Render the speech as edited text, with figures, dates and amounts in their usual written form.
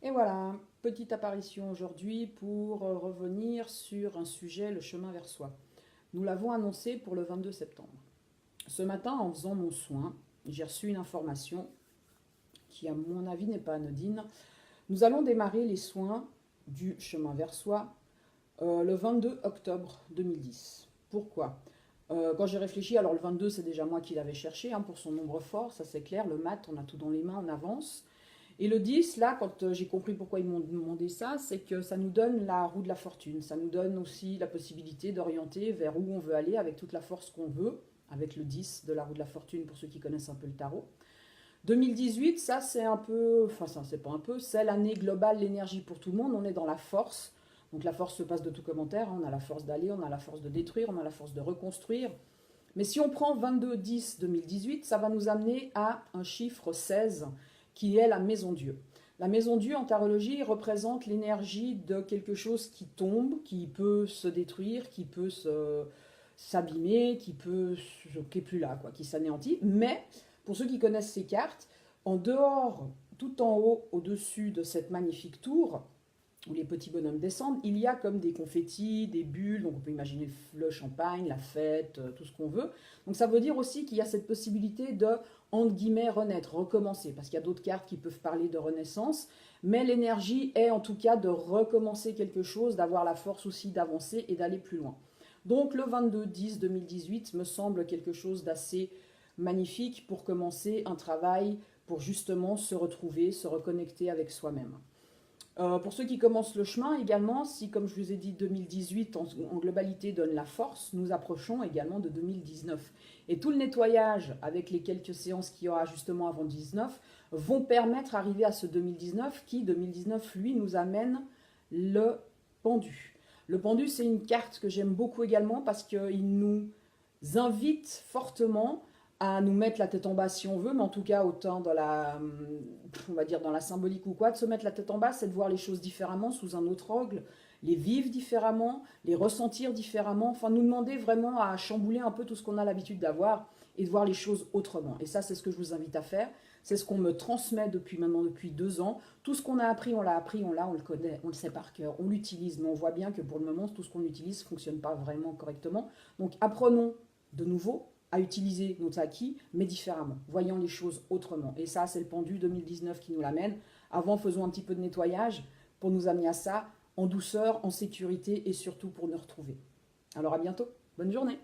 Et voilà, petite apparition aujourd'hui pour revenir sur un sujet, le chemin vers soi. Nous l'avons annoncé pour le 22 septembre. Ce matin, en faisant mon soin, j'ai reçu une information qui, à mon avis, n'est pas anodine. Nous allons démarrer les soins du chemin vers soi le 22 octobre 2010. Pourquoi Quand j'ai réfléchi, alors le 22, c'est déjà moi qui l'avais cherché, pour son nombre fort, ça c'est clair, le mat, on a tout dans les mains, on avance. Et le 10, là, quand j'ai compris pourquoi ils m'ont demandé ça, c'est que ça nous donne la roue de la fortune. Ça nous donne aussi la possibilité d'orienter vers où on veut aller avec toute la force qu'on veut, avec le 10 de la roue de la fortune pour ceux qui connaissent un peu le tarot. 2018, ça c'est un peu, enfin ça c'est pas un peu, c'est l'année globale, l'énergie pour tout le monde, on est dans la force. Donc la force se passe de tout commentaire, on a la force d'aller, on a la force de détruire, on a la force de reconstruire. Mais si on prend 22-10-2018, ça va nous amener à un chiffre 16 qui est la maison Dieu. La maison Dieu en tarologie représente l'énergie de quelque chose qui tombe, qui peut se détruire, qui peut s'abîmer, qui est plus là, quoi, qui s'anéantit. Mais pour ceux qui connaissent ces cartes, en dehors, tout en haut, au-dessus de cette magnifique tour, où les petits bonhommes descendent, il y a comme des confettis, des bulles, donc on peut imaginer le champagne, la fête, tout ce qu'on veut. Donc ça veut dire aussi qu'il y a cette possibilité de, entre guillemets, renaître, recommencer, parce qu'il y a d'autres cartes qui peuvent parler de renaissance, mais l'énergie est en tout cas de recommencer quelque chose, d'avoir la force aussi d'avancer et d'aller plus loin. Donc le 22-10-2018 me semble quelque chose d'assez magnifique pour commencer un travail, pour justement se retrouver, se reconnecter avec soi-même. Pour ceux qui commencent le chemin également, si comme je vous ai dit 2018 en globalité donne la force, nous approchons également de 2019. Et tout le nettoyage avec les quelques séances qu'il y aura justement avant 2019 vont permettre d'arriver à ce 2019 qui, 2019, lui, nous amène le pendu. Le pendu, c'est une carte que j'aime beaucoup également parce qu'il nous invite fortement à nous mettre la tête en bas si on veut, mais en tout cas autant dans la, on va dire dans la symbolique ou quoi, de se mettre la tête en bas, c'est de voir les choses différemment, sous un autre angle, les vivre différemment, les ressentir différemment, enfin nous demander vraiment à chambouler un peu tout ce qu'on a l'habitude d'avoir et de voir les choses autrement. Et ça, c'est ce que je vous invite à faire. C'est ce qu'on me transmet depuis 2 ans. Tout ce qu'on a appris, on l'a appris, on le connaît, on le sait par cœur, on l'utilise, mais on voit bien que pour le moment, tout ce qu'on utilise ne fonctionne pas vraiment correctement. Donc apprenons de nouveau à utiliser notre acquis, mais différemment, voyant les choses autrement. Et ça, c'est le pendu 2019 qui nous l'amène. Avant, faisons un petit peu de nettoyage pour nous amener à ça, en douceur, en sécurité et surtout pour nous retrouver. Alors à bientôt, bonne journée.